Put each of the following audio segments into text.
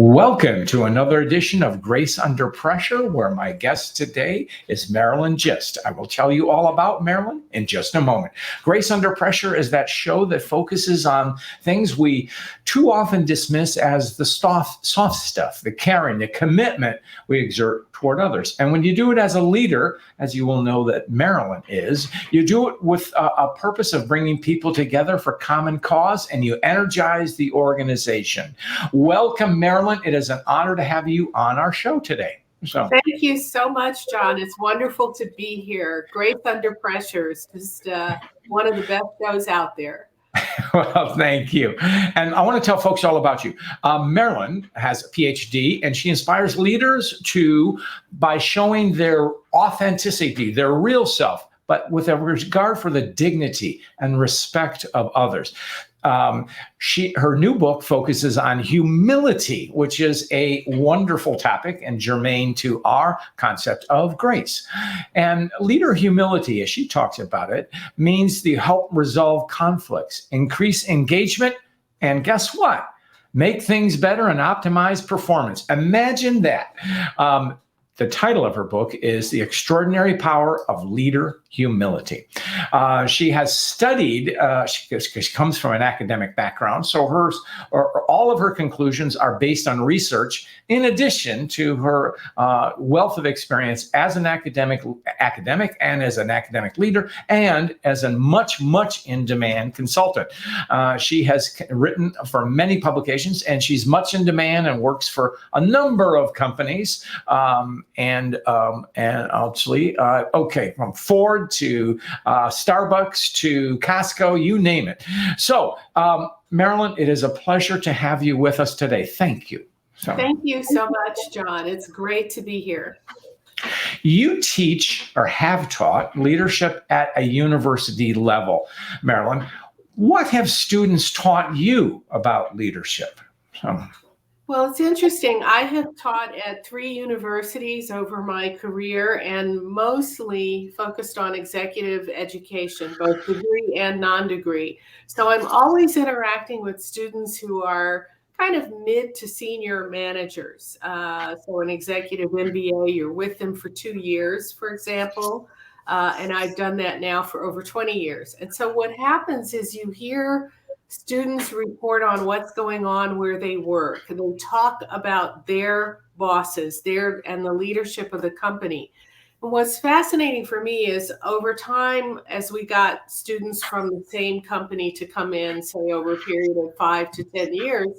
Welcome to another edition of Grace Under Pressure, where my guest today is Marilyn Gist. I will tell you all about Marilyn in just a moment. Grace Under Pressure is that show that focuses on things we too often dismiss as the soft stuff, the caring, the commitment we exert toward others. And when you do it as a leader, as you will know that Marilyn is, you do it with a purpose of bringing people together for common cause, and you energize the organization. Welcome, Marilyn. It is an honor to have you on our show today. So thank you so much, John. It's wonderful to be here. Grace Under Pressure is just one of the best shows out there. Well, thank you. And I want to tell folks all about you. Marilyn has a Ph.D. and she inspires leaders by showing their authenticity, their real self, but with a regard for the dignity and respect of others. Her new book focuses on humility, which is a wonderful topic and germane to our concept of grace. And leader humility, as she talks about it, means to help resolve conflicts, increase engagement, and guess what? Make things better and optimize performance. Imagine that. The title of her book is The Extraordinary Power of Leader Humility. She has studied, she comes from an academic background, so all of her conclusions are based on research, in addition to her wealth of experience as an academic and as an academic leader, and as a much in-demand consultant. She has written for many publications, and she's much in demand and works for a number of companies. And actually, from Ford to Starbucks to Costco, you name it. So, Marilyn, it is a pleasure to have you with us today. Thank you. Thank you so much, John. It's great to be here. You teach or have taught leadership at a university level, Marilyn. What have students taught you about leadership? Well, it's interesting. I have taught at 3 universities over my career and mostly focused on executive education, both degree and non-degree. So I'm always interacting with students who are kind of mid to senior managers. So an executive MBA, you're with them for 2 years, for example. And I've done that now for over 20 years. And so what happens is you hear students report on what's going on where they work. They talk about their bosses, and the leadership of the company. And what's fascinating for me is over time, as we got students from the same company to come in, say over a period of 5 to 10 years,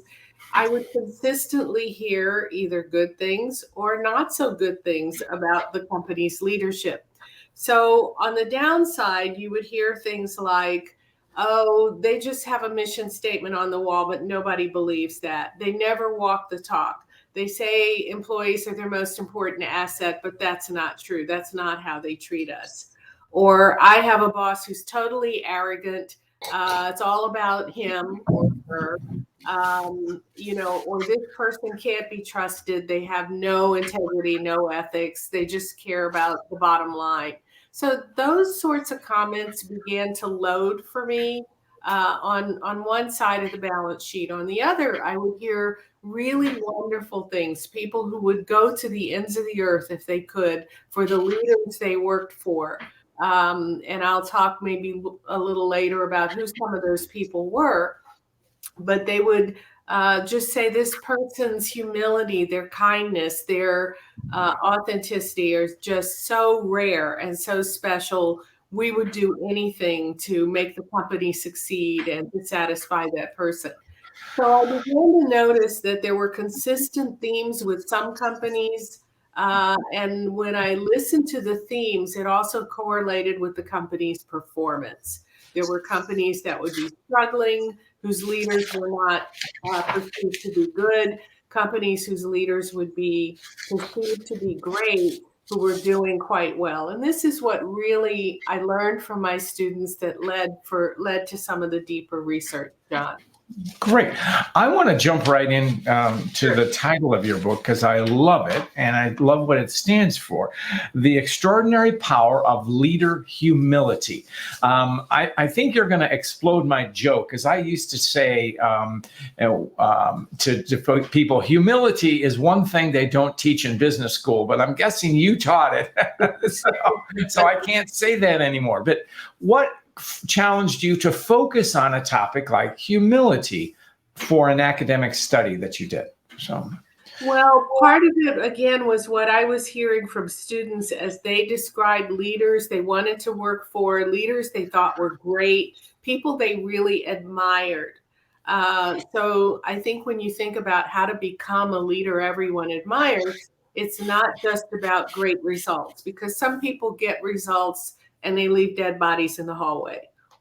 I would consistently hear either good things or not so good things about the company's leadership. So on the downside, you would hear things like, oh, they just have a mission statement on the wall, but nobody believes that. They never walk the talk. They say employees are their most important asset, but that's not true. That's not how they treat us. Or I have a boss who's totally arrogant. It's all about him or her. Or this person can't be trusted. They have no integrity, no ethics. They just care about the bottom line. So those sorts of comments began to load for me on one side of the balance sheet. On the other, I would hear really wonderful things, people who would go to the ends of the earth if they could for the leaders they worked for. And I'll talk maybe a little later about who some of those people were. But they would just say this person's humility, their kindness, their authenticity are just so rare and so special. We would do anything to make the company succeed and to satisfy that person. So I began to notice that there were consistent themes with some companies. And when I listened to the themes, it also correlated with the company's performance. There were companies that would be struggling, whose leaders were not perceived to be good, companies whose leaders would be perceived to be great, who were doing quite well. And this is what really I learned from my students that led to some of the deeper research, John. Great. I want to jump right in to the title of your book because I love it and I love what it stands for. The Extraordinary Power of Leader Humility. I think you're going to explode my joke because I used to say to people, humility is one thing they don't teach in business school, but I'm guessing you taught it. so I can't say that anymore. But what challenged you to focus on a topic like humility for an academic study that you did? Well, part of it, again, was what I was hearing from students as they described leaders they wanted to work for, leaders they thought were great, people they really admired. So I think when you think about how to become a leader everyone admires, it's not just about great results, because some people get results and they leave dead bodies in the hallway.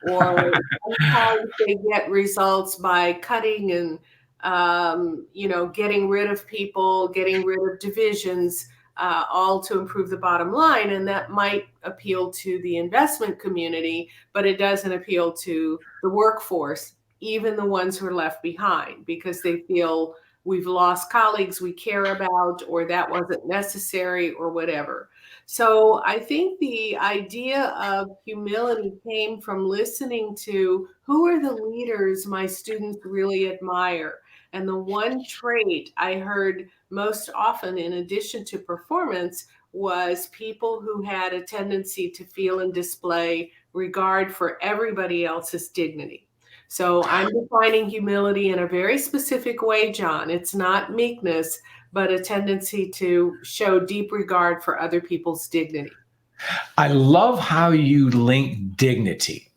Or sometimes they get results by cutting and getting rid of people, getting rid of divisions, all to improve the bottom line. And that might appeal to the investment community, but it doesn't appeal to the workforce, even the ones who are left behind, because they feel we've lost colleagues we care about, or that wasn't necessary, or whatever. So I think the idea of humility came from listening to who are the leaders my students really admire. And the one trait I heard most often, in addition to performance, was people who had a tendency to feel and display regard for everybody else's dignity. So I'm defining humility in a very specific way, John. It's not meekness, but a tendency to show deep regard for other people's dignity. I love how you link dignity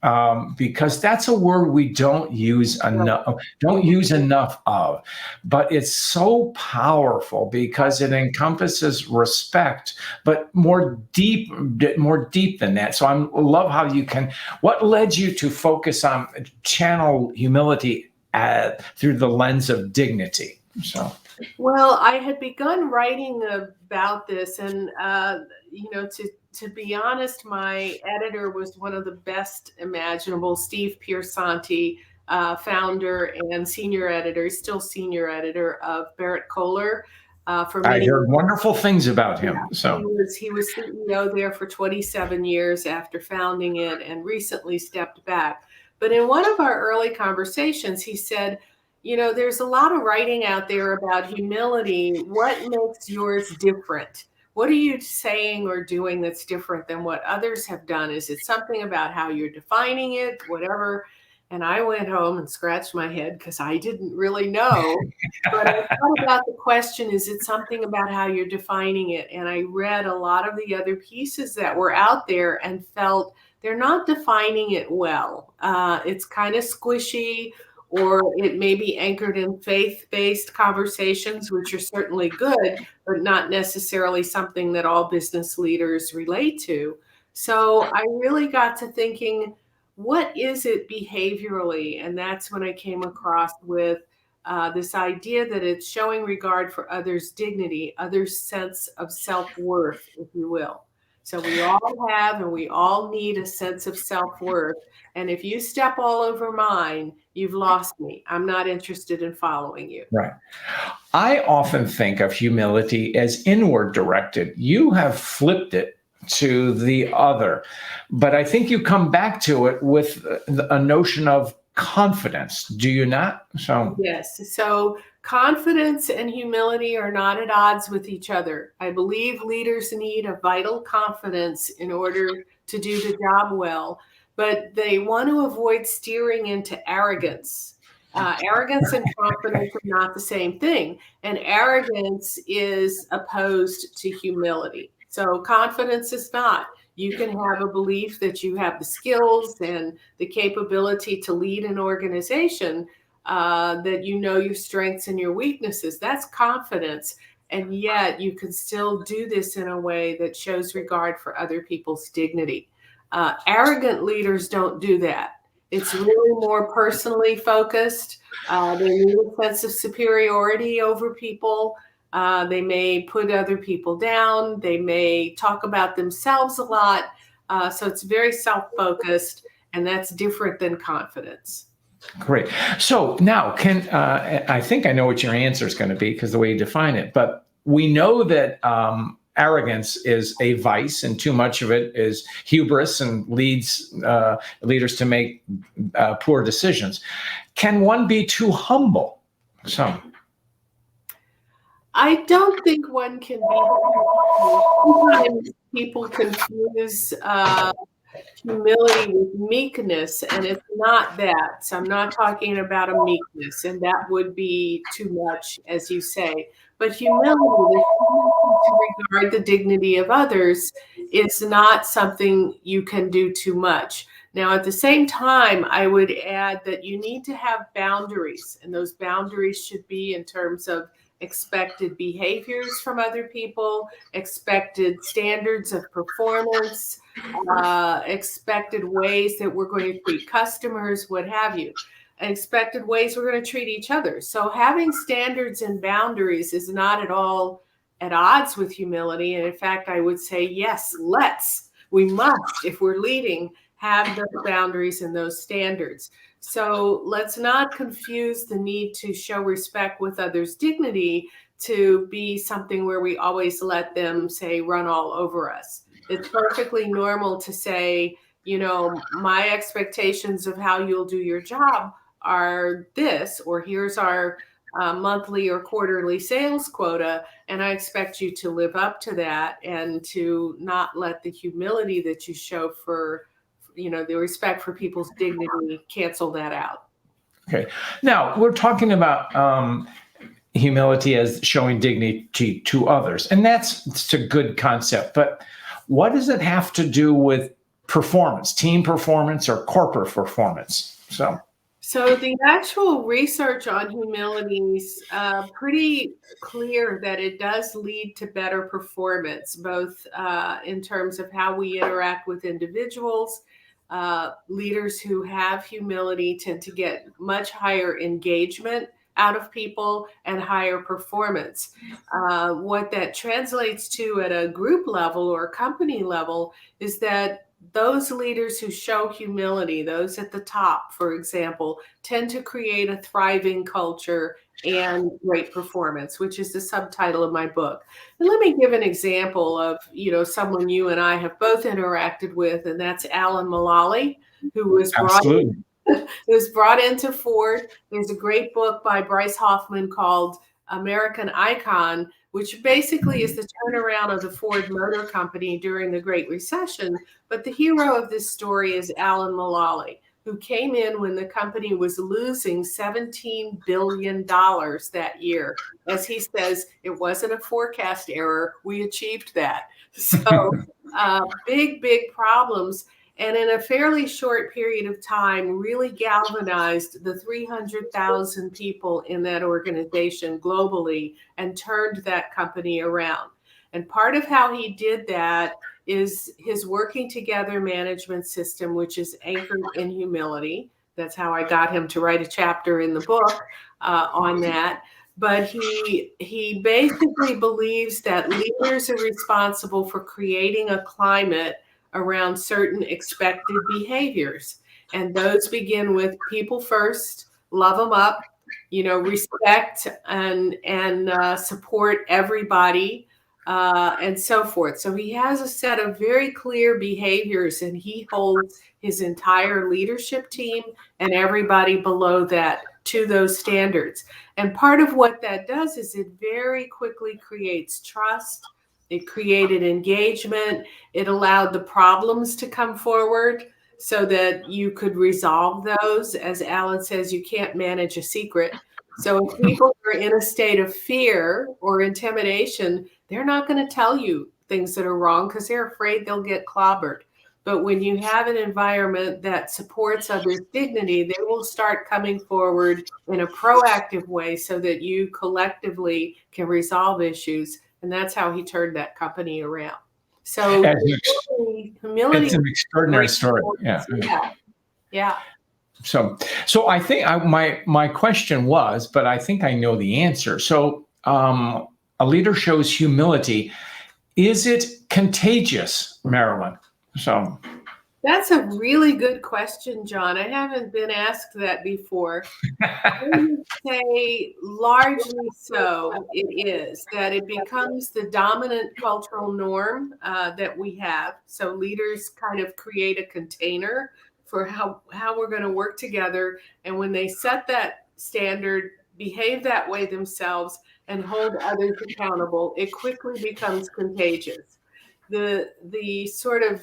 because that's a word we don't use enough of, but it's so powerful because it encompasses respect, but more deep than that. So I love how you can. What led you to focus on channel humility through the lens of dignity? Well, I had begun writing about this, and to be honest, my editor was one of the best imaginable, Steve Piersanti, founder and senior editor, he's still senior editor of Barrett Kohler. For I many heard wonderful things about him. he was CEO there for 27 years after founding it, and recently stepped back. But in one of our early conversations, he said, there's a lot of writing out there about humility. What makes yours different? What are you saying or doing that's different than what others have done? Is it something about how you're defining it, whatever? And I went home and scratched my head because I didn't really know. But I thought about the question, is it something about how you're defining it? And I read a lot of the other pieces that were out there and felt they're not defining it well. It's kind of squishy, or it may be anchored in faith-based conversations, which are certainly good, but not necessarily something that all business leaders relate to. So I really got to thinking, what is it behaviorally? And that's when I came across with this idea that it's showing regard for others' dignity, others' sense of self-worth, if you will. So we all have and we all need a sense of self-worth. And if you step all over mine, you've lost me. I'm not interested in following you. Right. I often think of humility as inward directed. You have flipped it to the other, but I think you come back to it with a notion of confidence. Do you not? Yes. So confidence and humility are not at odds with each other. I believe leaders need a vital confidence in order to do the job well, but they want to avoid steering into arrogance. Arrogance and confidence are not the same thing, and arrogance is opposed to humility. So confidence is not. You can have a belief that you have the skills and the capability to lead an organization, that you know your strengths and your weaknesses. That's confidence. And yet you can still do this in a way that shows regard for other people's dignity. Arrogant leaders don't do that. It's really more personally focused. They need a sense of superiority over people. They may put other people down. They may talk about themselves a lot. So it's very self-focused, and that's different than confidence. Great. So now, I think I know what your answer is going to be because the way you define it. But we know that arrogance is a vice, and too much of it is hubris and leads leaders to make poor decisions. Can one be too humble? So, I don't think one can be. Sometimes people confuse humility with meekness, and it's not that. So I'm not talking about a meekness, and that would be too much, as you say. But humility, the tendency to regard the dignity of others, is not something you can do too much. Now, at the same time, I would add that you need to have boundaries, and those boundaries should be in terms of expected behaviors from other people, expected standards of performance, expected ways that we're going to treat customers, what have you, expected ways we're going to treat each other. So having standards and boundaries is not at all at odds with humility. And in fact, I would say, yes, we must, if we're leading, have those boundaries and those standards. So let's not confuse the need to show respect with others' dignity to be something where we always let them, say, run all over us. It's perfectly normal to say, my expectations of how you'll do your job are this, or here's our monthly or quarterly sales quota, and I expect you to live up to that and to not let the humility that you show for the respect for people's dignity cancel that out. okay. Now we're talking about humility as showing dignity to others, and it's a good concept. But what does it have to do with performance, team performance, or corporate performance? So the actual research on humility is pretty clear that it does lead to better performance, both in terms of how we interact with individuals. Leaders who have humility tend to get much higher engagement out of people and higher performance. What that translates to at a group level or company level is that those leaders who show humility, those at the top, for example, tend to create a thriving culture and great performance, which is the subtitle of my book. And let me give an example of, someone you and I have both interacted with, and that's Alan Mulally, who was brought into Ford. There's a great book by Bryce Hoffman called American Icon, which basically is the turnaround of the Ford Motor Company during the Great Recession. But the hero of this story is Alan Mulally, who came in when the company was losing $17 billion that year. As he says, it wasn't a forecast error. We achieved that. So big problems. And in a fairly short period of time, really galvanized the 300,000 people in that organization globally and turned that company around. And part of how he did that is his working together management system, which is anchored in humility. That's how I got him to write a chapter in the book on that. But he basically believes that leaders are responsible for creating a climate around certain expected behaviors. And those begin with people first, love them up, respect and support everybody, and so forth. So he has a set of very clear behaviors, and he holds his entire leadership team and everybody below that to those standards. And part of what that does is it very quickly creates trust. It created engagement. It allowed the problems to come forward so that you could resolve those. As Alan says, you can't manage a secret. So if people are in a state of fear or intimidation, they're not going to tell you things that are wrong because they're afraid they'll get clobbered. But when you have an environment that supports others' dignity, they will start coming forward in a proactive way so that you collectively can resolve issues. And that's how he turned that company around. So humility it's an extraordinary story. Yeah. So I think my question was, but I think I know the answer. So a leader shows humility. Is it contagious, Marilyn? So That's a really good question, John. I haven't been asked that before. I would say largely so it is, that it becomes the dominant cultural norm that we have. So leaders kind of create a container for how we're going to work together. And when they set that standard, behave that way themselves, and hold others accountable, it quickly becomes contagious. The sort of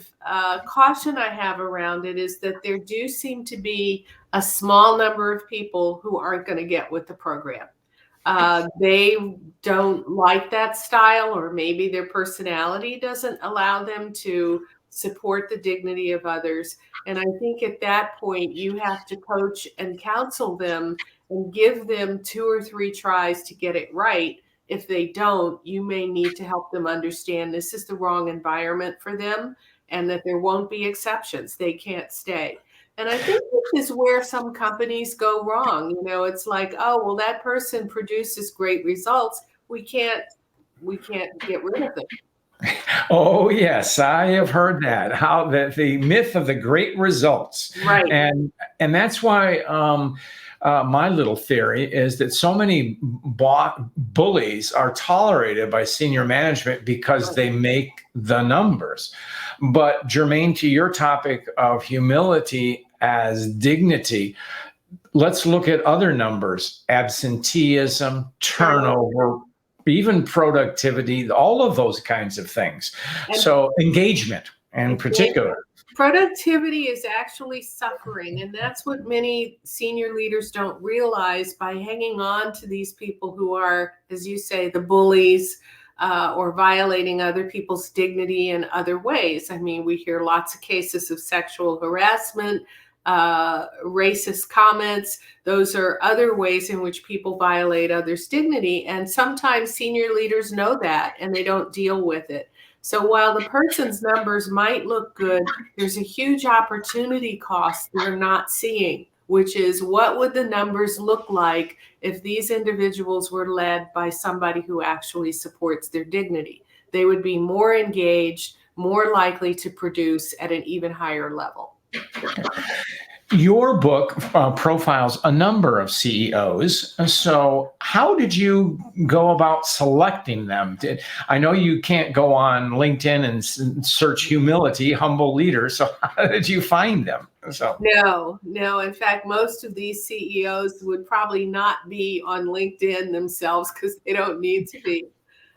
caution I have around it is that there do seem to be a small number of people who aren't going to get with the program. They don't like that style, or maybe their personality doesn't allow them to support the dignity of others. And I think at that point, you have to coach and counsel them and give them 2 or 3 tries to get it right. If they don't, you may need to help them understand this is the wrong environment for them and that there won't be exceptions. They can't stay. And I think this is where some companies go wrong. You know, it's like, oh, well, that person produces great results. We can't get rid of them. Oh, yes, I have heard that. How the myth of the great results, Right. And that's why my little theory is that so many bullies are tolerated by senior management because they make the numbers. But germane to your topic of humility as dignity, let's look at other numbers: absenteeism, turnover, even productivity, all of those kinds of things. So engagement in particular. Productivity is actually suffering, and that's what many senior leaders don't realize by hanging on to these people who are, as you say, the bullies, or violating other people's dignity in other ways. I mean, we hear lots of cases of sexual harassment, racist comments. Those are other ways in which people violate others' dignity. And sometimes senior leaders know that and they don't deal with it. So while the person's numbers might look good, there's a huge opportunity cost they're not seeing, which is what would the numbers look like if these individuals were led by somebody who actually supports their dignity? They would be more engaged, more likely to produce at an even higher level. Your book profiles a number of CEOs. So, how did you go about selecting them? I know you can't go on LinkedIn and search humility, humble leaders. So, how did you find them? No. In fact, most of these CEOs would probably not be on LinkedIn themselves because they don't need to be.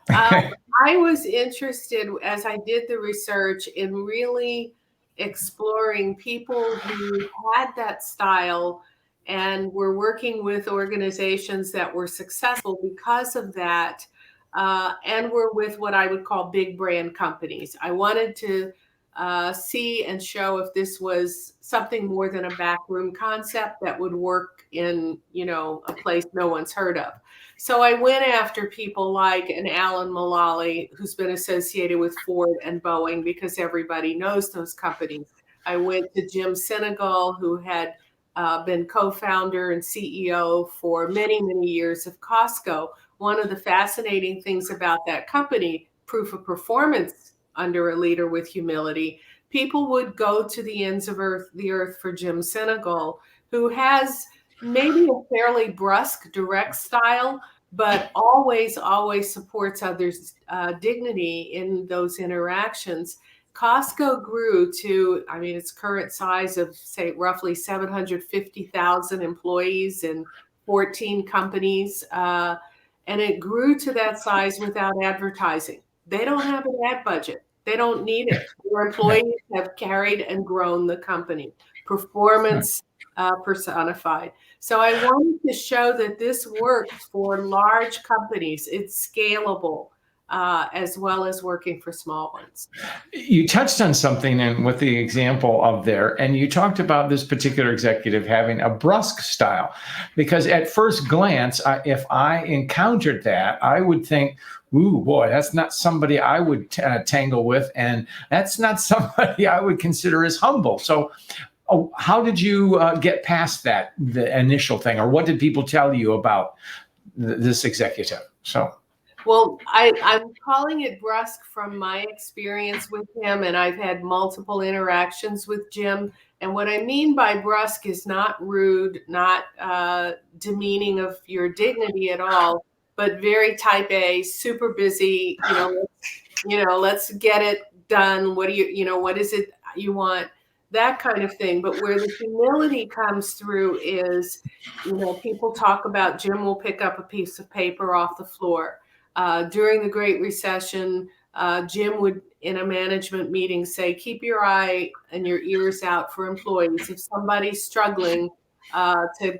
I was interested, as I did the research, in really exploring people who had that style and were working with organizations that were successful because of that, and were with what I would call big brand companies. I wanted to see and show if this was something more than a backroom concept that would work in, a place no one's heard of. So I went after people like an Alan Mulally, who's been associated with Ford and Boeing because everybody knows those companies. I went to Jim Sinegal, who had been co-founder and CEO for many, many years of Costco. One of the fascinating things about that company, proof of performance under a leader with humility, people would go to the ends of the earth for Jim Sinegal, who has maybe a fairly brusque, direct style, but always supports others' dignity in those interactions. Costco grew to, its current size of, say, roughly 750,000 employees in 14 companies. And it grew to that size without advertising. They don't have an ad budget. They don't need it. Their employees have carried and grown the company. Performance personified. So I wanted to show that this works for large companies. It's scalable, as well as working for small ones. You touched on something with the example of there, and you talked about this particular executive having a brusque style, because at first glance, if I encountered that, I would think, ooh, boy, that's not somebody I would tangle with, and that's not somebody I would consider as humble. So how did you get past that, the initial thing, or what did people tell you about this executive? Well, I'm calling it brusque from my experience with him, and I've had multiple interactions with Jim. And what I mean by brusque is not rude, not demeaning of your dignity at all, but very type A, super busy. Let's get it done. What do what is it you want? That kind of thing. But where the humility comes through is, people talk about Jim will pick up a piece of paper off the floor. During the Great Recession, Jim would, in a management meeting, say, keep your eye and your ears out for employees. If somebody's struggling to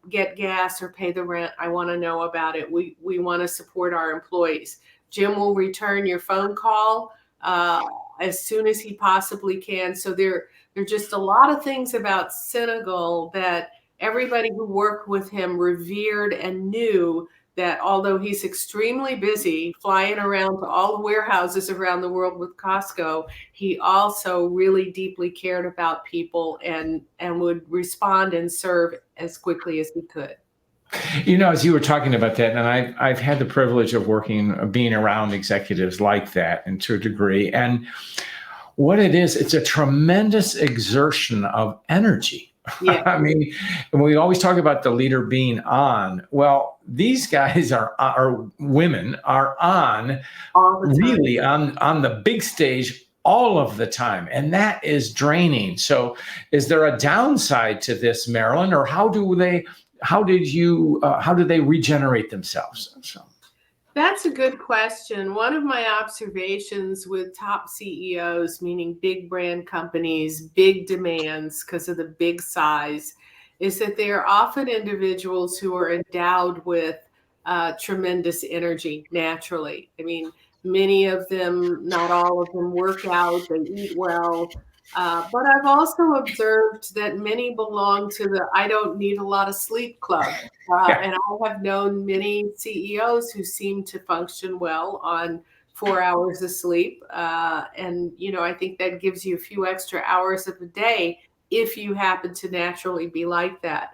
get gas or pay the rent, I want to know about it. We want to support our employees. Jim will return your phone call as soon as he possibly can. So there are just a lot of things about Senegal that everybody who worked with him revered and knew that although he's extremely busy flying around to all the warehouses around the world with Costco, he also really deeply cared about people and would respond and serve as quickly as he could. As you were talking about that, and I've had the privilege of being around executives like that, and to a degree, and what it is, it's a tremendous exertion of energy. Yeah. I mean, we always talk about the leader being on. Well, these guys are women are on All the time. really on the big stage all of the time, and that is draining. So, is there a downside to this, Marilyn, or how do they regenerate themselves? So. That's a good question. One of my observations with top CEOs, meaning big brand companies, big demands because of the big size, is that they are often individuals who are endowed with tremendous energy naturally. I mean, many of them, not all of them, work out, they eat well. But I've also observed that many belong to the I don't need a lot of sleep club. And I have known many CEOs who seem to function well on 4 hours of sleep. And I think that gives you a few extra hours of the day if you happen to naturally be like that.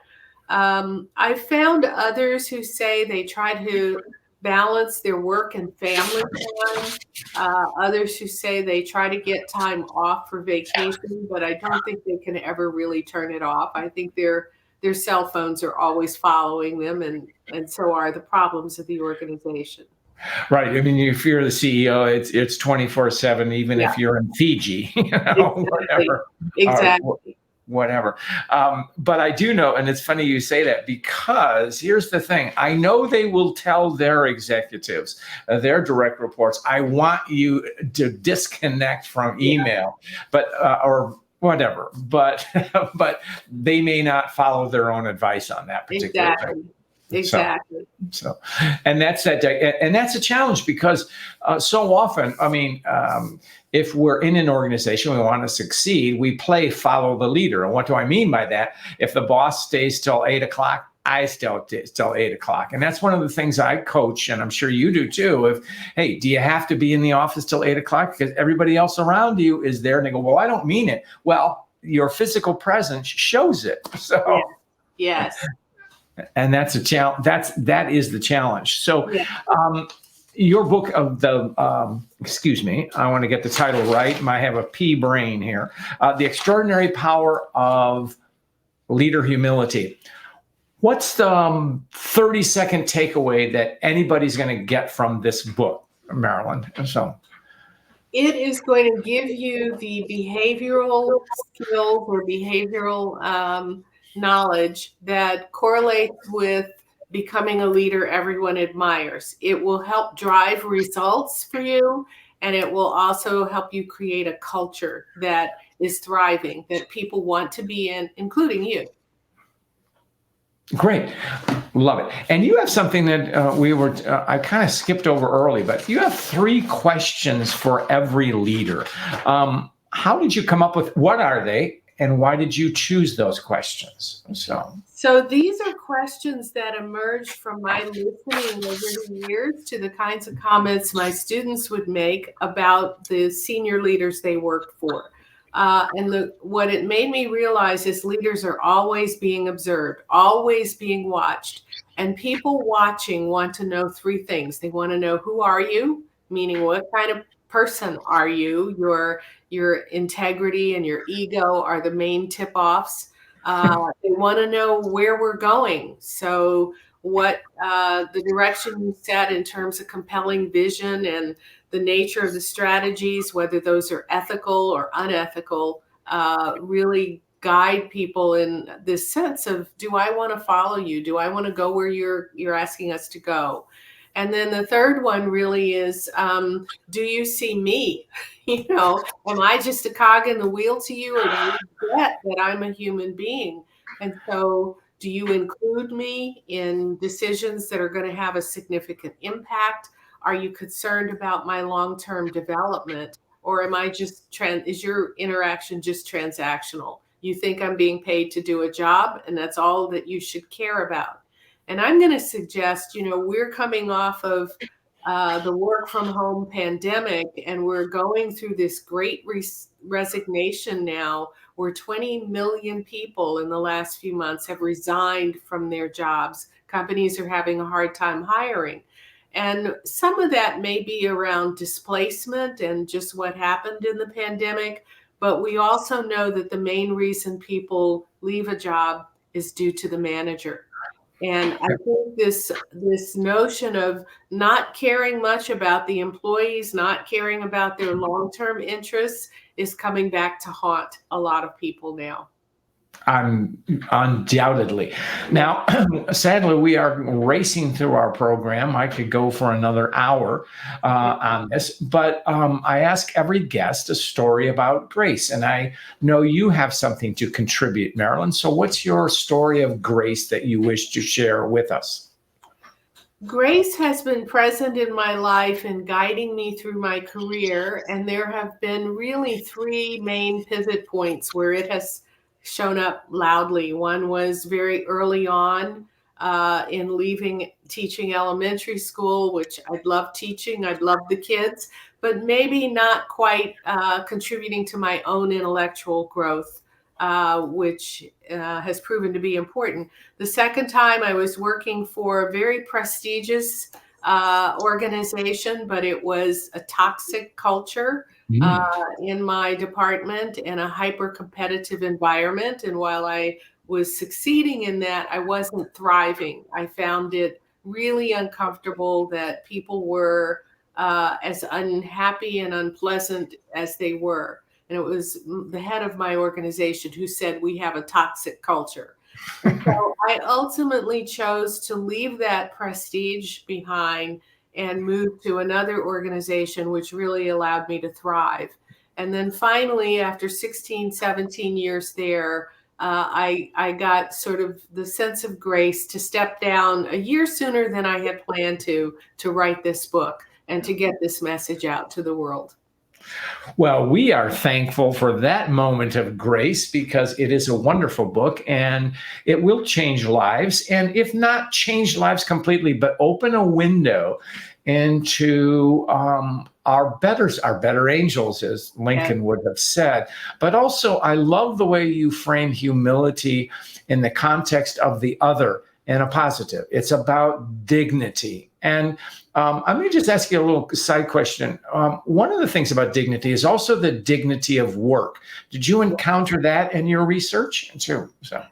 I found others who say they try to balance their work and family time. Others who say they try to get time off for vacation, but I don't think they can ever really turn it off. I think their cell phones are always following them, and so are the problems of the organization. Right. I mean, if you're the CEO, it's 24/7, even if you're in Fiji, whatever. Exactly. Whatever. But I do know, and it's funny you say that, because here's the thing. I know they will tell their executives, their direct reports, I want you to disconnect from email, but or whatever. But but they may not follow their own advice on that particular thing. Exactly. So, and that's a challenge, because so often, I mean, if we're in an organization, we want to succeed, we play follow the leader. And what do I mean by that? If the boss stays till 8 o'clock, I still till 8 o'clock. And that's one of the things I coach, and I'm sure you do too. Hey, do you have to be in the office till 8 o'clock? Because everybody else around you is there. And they go, well, I don't mean it. Well, your physical presence shows it. So yes. And that's a challenge. That is the challenge. So, your book of the excuse me, I want to get the title right. I have a P brain here. The Extraordinary Power of Leader Humility. What's the 30-second takeaway that anybody's going to get from this book, Marilyn? So. It is going to give you the behavioral skills or behavioral knowledge that correlates with becoming a leader everyone admires. It will help drive results for you, and it will also help you create a culture that is thriving, that people want to be in, including you. Great. Love it. And you have something that I kind of skipped over early, but you have 3 questions for every leader. How did you come up with, what are they, and why did you choose those questions? So these are questions that emerged from my listening over the years to the kinds of comments my students would make about the senior leaders they worked for. And what it made me realize is leaders are always being observed, always being watched. And people watching want to know three things. They want to know, who are you? Meaning, what kind of person are you? Your integrity and your ego are the main tip-offs. They want to know where we're going. So what the direction you set in terms of compelling vision and the nature of the strategies, whether those are ethical or unethical, really guide people in this sense of, do I want to follow you? Do I want to go where you're asking us to go? And then the third one really is, do you see me? Am I just a cog in the wheel to you, or do you get that I'm a human being? And so do you include me in decisions that are going to have a significant impact? Are you concerned about my long-term development? Or am I just is your interaction just transactional? You think I'm being paid to do a job, and that's all that you should care about. And I'm going to suggest, we're coming off of the work from home pandemic, and we're going through this great resignation now, where 20 million people in the last few months have resigned from their jobs. Companies are having a hard time hiring. And some of that may be around displacement and just what happened in the pandemic. But we also know that the main reason people leave a job is due to the manager. And I think this notion of not caring much about the employees, not caring about their long-term interests, is coming back to haunt a lot of people now. Undoubtedly. Now, sadly, we are racing through our program. I could go for another hour on this, but I ask every guest a story about grace. And I know you have something to contribute, Marilyn. So what's your story of grace that you wish to share with us? Grace has been present in my life and guiding me through my career. And there have been really three main pivot points where it has shown up loudly. One was very early on in leaving teaching elementary school, which I'd love teaching. I'd love the kids, but maybe not quite contributing to my own intellectual growth, which has proven to be important. The second time, I was working for a very prestigious organization, but it was a toxic culture in my department and a hyper-competitive environment. And while I was succeeding in that, I wasn't thriving. I found it really uncomfortable that people were as unhappy and unpleasant as they were. And it was the head of my organization who said, we have a toxic culture. And so I ultimately chose to leave that prestige behind and move to another organization, which really allowed me to thrive. And then finally, after 16, 17 years there, I got sort of the sense of grace to step down a year sooner than I had planned to write this book and to get this message out to the world. Well, we are thankful for that moment of grace, because it is a wonderful book and it will change lives. And if not change lives completely, but open a window into our better angels, as Lincoln would have said. But also, I love the way you frame humility in the context of the other in a positive. It's about dignity. And I'm going to just ask you a little side question. One of the things about dignity is also the dignity of work. Did you encounter that in your research? So.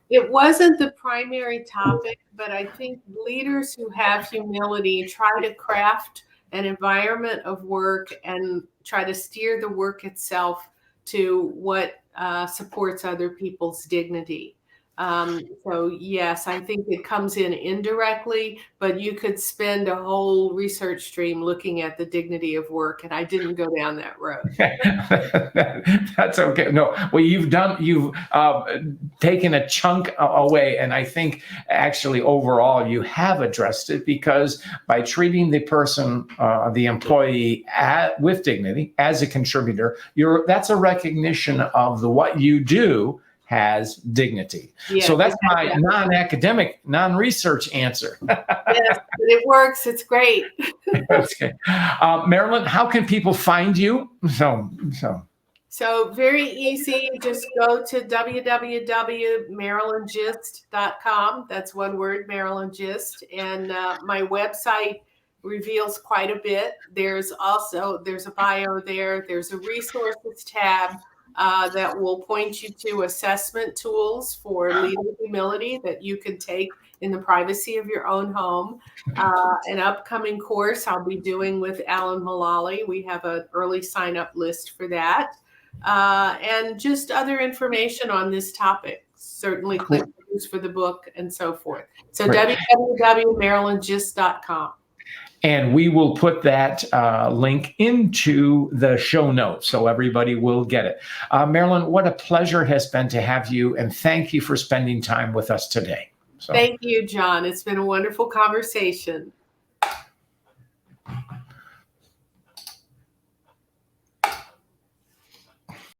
It wasn't the primary topic, but I think leaders who have humility try to craft an environment of work and try to steer the work itself to what supports other people's dignity. So yes, I think it comes in indirectly, but you could spend a whole research stream looking at the dignity of work, and I didn't go down that road. That's okay. No, well, you've taken a chunk away, and I think actually overall you have addressed it, because by treating the person, the employee, with dignity as a contributor, that's a recognition of what you do has dignity. Yeah, so that's my non-academic, non-research answer. Yes, but it works. It's great. Okay. Marilyn, how can people find you? So. So very easy. Just go to www.marilyngist.com. That's one word, Marilyn Gist. And my website reveals quite a bit. There's a bio there. There's a resources tab that will point you to assessment tools for leader humility that you can take in the privacy of your own home. An upcoming course I'll be doing with Alan Mullally. We have an early sign up list for that. And just other information on this topic. Certainly click for the book and so forth. So www.marilyngist.com. And we will put that link into the show notes so everybody will get it. Marilyn, what a pleasure has been to have you, and thank you for spending time with us today. Thank you, John. It's been a wonderful conversation.